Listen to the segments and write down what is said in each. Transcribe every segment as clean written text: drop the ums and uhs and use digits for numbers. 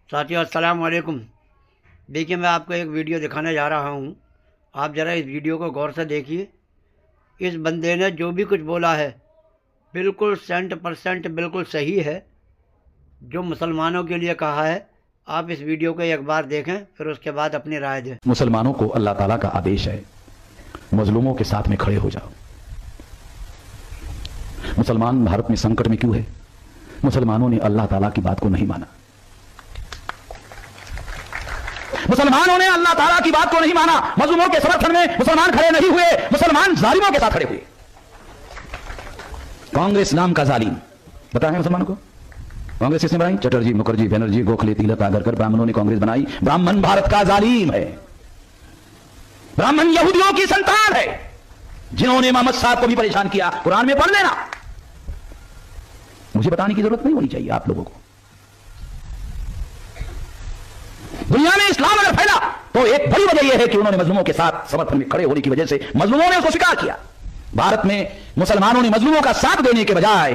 साथियों अस्सलाम वालेकुम। देखिए, मैं आपको एक वीडियो दिखाने जा रहा हूँ। आप ज़रा इस वीडियो को गौर से देखिए। इस बंदे ने जो भी कुछ बोला है बिल्कुल 100% बिल्कुल सही है। जो मुसलमानों के लिए कहा है, आप इस वीडियो को एक बार देखें, फिर उसके बाद अपनी राय दें। मुसलमानों को अल्लाह ताला का आदेश है, मजलूमों के साथ में खड़े हो जाओ। मुसलमान भारत में संकट में क्यों है? मुसलमानों ने अल्लाह ताला की बात को नहीं माना। मुसलमानों ने अल्लाह ताला की बात को नहीं माना। मजलूमों के समर्थन में मुसलमान खड़े नहीं हुए, मुसलमान जालिमों के साथ खड़े हुए। कांग्रेस नाम का जालिम पता है मुसलमानों को? कांग्रेस किसने बनाई? चटर्जी, मुखर्जी, बनर्जी, गोखले, तिलक, आगरकर, ब्राह्मणों ने कांग्रेस बनाई। ब्राह्मण भारत का जालिम है। ब्राह्मण यहूदियों की संतान है, जिन्होंने मोहम्मद साहब को भी परेशान किया। कुरान में पढ़ लेना, मुझे बताने की जरूरत नहीं होनी चाहिए आप लोगों को। दुनिया में इस्लाम अगर फैला तो एक बड़ी वजह यह है कि उन्होंने मजलूमों के साथ समर्थन में खड़े होने की वजह से मजलूमों ने उसको स्वीकार किया। भारत में मुसलमानों ने मजलूमों का साथ देने के बजाय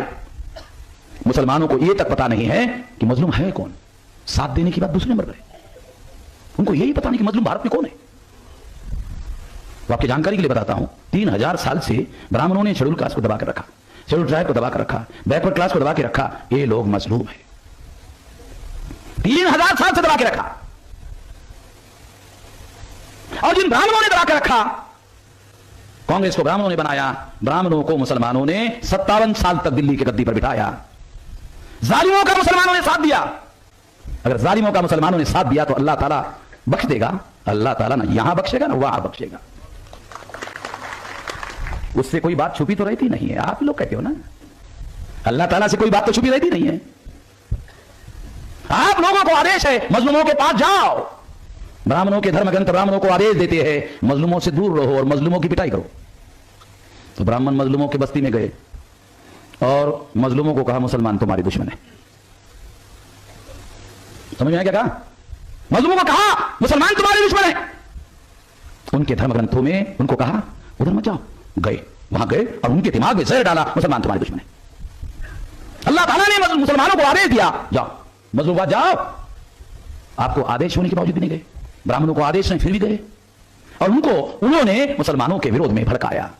मुसलमानों को यह तक पता नहीं है कि मजलूम है कौन। साथ देने की बात दूसरे नंबर पर है, उनको यही पता नहीं कि मजलूम भारत में कौन है। तो आपकी जानकारी के लिए बताता हूं, 3000 साल से ब्राह्मणों ने शेड्यूल कास्ट को दबा कर रखा, शेड्यूल ट्राइब को दबा कर रखा, बैकवर्ड क्लास को दबा के रखा। ये लोग मजलूम है, 3000 साल से दबा के रखा। और जिन ब्राह्मणों ने दबा के रखा, कांग्रेस को ब्राह्मणों ने बनाया, ब्राह्मणों को मुसलमानों ने 57 साल तक दिल्ली की गद्दी पर बिठाया। जालिमों का मुसलमानों ने साथ दिया। अगर जालिमों का मुसलमानों ने साथ दिया तो अल्लाह ताला बख्श देगा। अल्लाह ताला ना यहां बख्शेगा ना वहां बख्शेगा। उससे कोई बात छुपी तो रहती नहीं है। आप लोग कहते हो ना, अल्लाह ताला से कोई बात तो छुपी रहती नहीं है। आप लोगों को आदेश है मजलूमों के पास जाओ। ब्राह्मणों के धर्म ग्रंथ ब्राह्मणों को आदेश देते हैं मजलूमों से दूर रहो और मजलूमों की पिटाई करो। तो ब्राह्मण मजलूमों की बस्ती में गए और मजलूमों को कहा मुसलमान तुम्हारे दुश्मन है। समझ में आया क्या कहा? मजलूमों को कहा मुसलमान तुम्हारे दुश्मन है। उनके धर्म ग्रंथों में उनको कहा उधर मत जाओ। गए, वहां गए और उनके दिमाग में जहर डाला, मुसलमान तुम्हारे दुश्मन है। अल्लाह ताला ने मुसलमानों को आदेश दिया जाओ मजलूम जाओ। आपको आदेश होने के बावजूद भी नहीं गए, ब्राह्मणों को आदेश नहीं फिर भी गए और उन्होंने मुसलमानों के विरोध में भड़काया।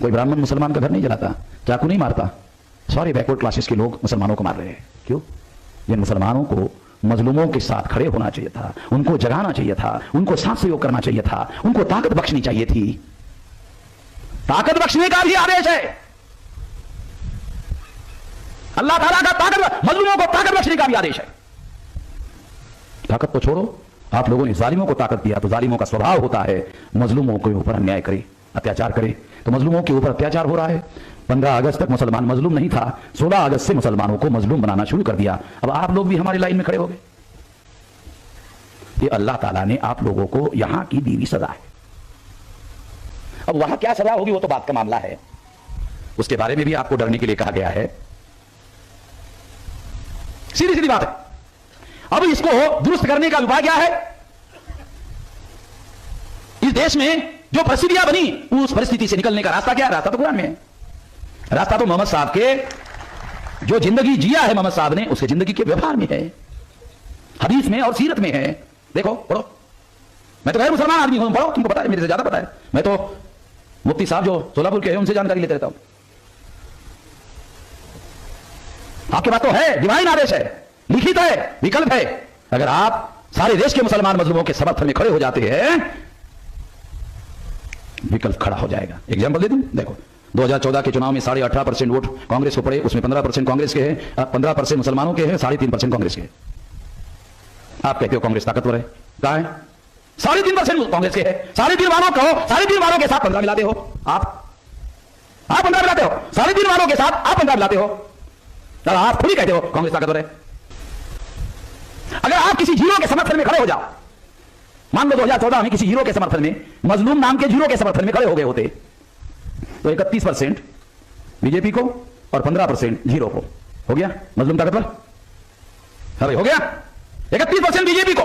कोई ब्राह्मण मुसलमान का घर नहीं जलाता, चाकू नहीं मारता। सारे बैकवर्ड क्लासेस के लोग मुसलमानों को मार रहे हैं। क्यों? जिन मुसलमानों को मजलूमों के साथ खड़े होना चाहिए था, उनको जगाना चाहिए था, उनको साथ सहयोग करना चाहिए था, उनको ताकत बख्शनी चाहिए थी। ताकत बख्शने का भी आदेश है अल्लाह ताला का। ताकत मजलूमों को ताकत बख्शने का भी आदेश है। ताकत तो छोड़ो, आप लोगों ने जालिमों को ताकत दिया तो जालिमों का स्वभाव होता है मजलूमों के ऊपर अन्याय करे, अत्याचार करे। तो मजलूमों के ऊपर अत्याचार हो रहा है। 15 अगस्त तक मुसलमान मजलूम नहीं था, 16 अगस्त से मुसलमानों को मजलूम बनाना शुरू कर दिया। अब आप लोग भी हमारी लाइन में खड़े हो गए। ये अल्लाह ताला ने आप लोगों को यहां की दी हुई सजा है। अब वहां क्या सजा होगी वो तो बात का मामला है, उसके बारे में भी आपको डरने के लिए कहा गया है। सीधी सीधी बात है। अब इसको दुरुस्त करने का उपाय क्या है? इस देश में जो परिस्थितियां बनी, उस परिस्थिति से निकलने का रास्ता क्या है? रास्ता तो कुरान में है। रास्ता तो मोहम्मद साहब के जो जिंदगी जिया है मोहम्मद साहब ने, उसके जिंदगी के व्यवहार में है, हदीस में और सीरत में है। देखो पढ़ो। मैं तो गैर मुसलमान आदमी हूं, पढ़ो, तुमको पता है, मेरे से ज्यादा पता है। मैं तो मुफ्ती साहब जो सोलापुर के हैं उनसे जानकारी लेते रहता हूं। आपके पास तो है, डिवाइन आदेश है, लिखित है, विकल्प है। अगर आप सारे देश के मुसलमान मजलूमों के समर्थन में खड़े हो जाते हैं, विकल्प खड़ा हो जाएगा। एग्जाम्पल दे दूं, देखो 2014 के चुनाव में 18.5% वोट कांग्रेस को पड़े, उसमें 15% कांग्रेस के हैं, 15% मुसलमानों के हैं, 3.5% कांग्रेस के हैं। आप कहते हो कांग्रेस ताकतवर है, कहां है? 3.5% कांग्रेस के है। 3.5 वालों को 3.5 वालों के साथ 15 मिलाते हो आप 15 मिलाते हो, 3.5 वालों के साथ आप 15 मिलाते हो। आप खुद ही कहते हो कांग्रेस ताकतवर है। अगर आप किसी जीरो के समर्थन में खड़े हो जाओ, मान लो 2014 में किसी हीरो के समर्थन में, मजलूम नाम के जीरो के समर्थन में खड़े हो गए होते, तो 31% बीजेपी को और 15% जीरो को हो गया मजलूम ताकतवर। अरे हो गया 31% बीजेपी को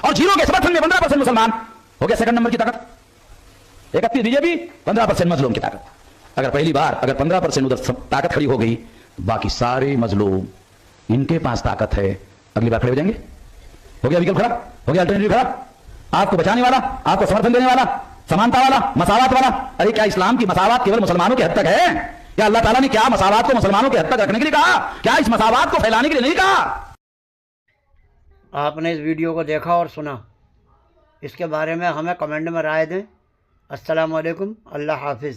और जीरो के समर्थन में 15% मुसलमान, हो गया सेकंड नंबर की ताकत। 31 बीजेपी, 15% मजलूम की ताकत। अगर पहली बार अगर 15% उधर ताकत खड़ी हो गई, बाकी सारे मजलूम इनके पास ताकत है, अगली बार खड़े हो जाएंगे। हो गया विकल्प खड़ा, हो गया अल्टरनेटिव खड़ा, आपको बचाने वाला, आपको समर्थन देने वाला, समानता वाला, मसावत वाला। अरे क्या इस्लाम की मसावत केवल मुसलमानों के हद तक है? क्या अल्लाह ताला ने क्या मसावत को मुसलमानों के हद तक रखने के लिए कहा? क्या इस मसावत को फैलाने के लिए नहीं कहा? आपने इस वीडियो को देखा और सुना, इसके बारे में हमें कमेंट में राय दें। अस्सलाम वालेकुम, अल्लाह हाफिज़।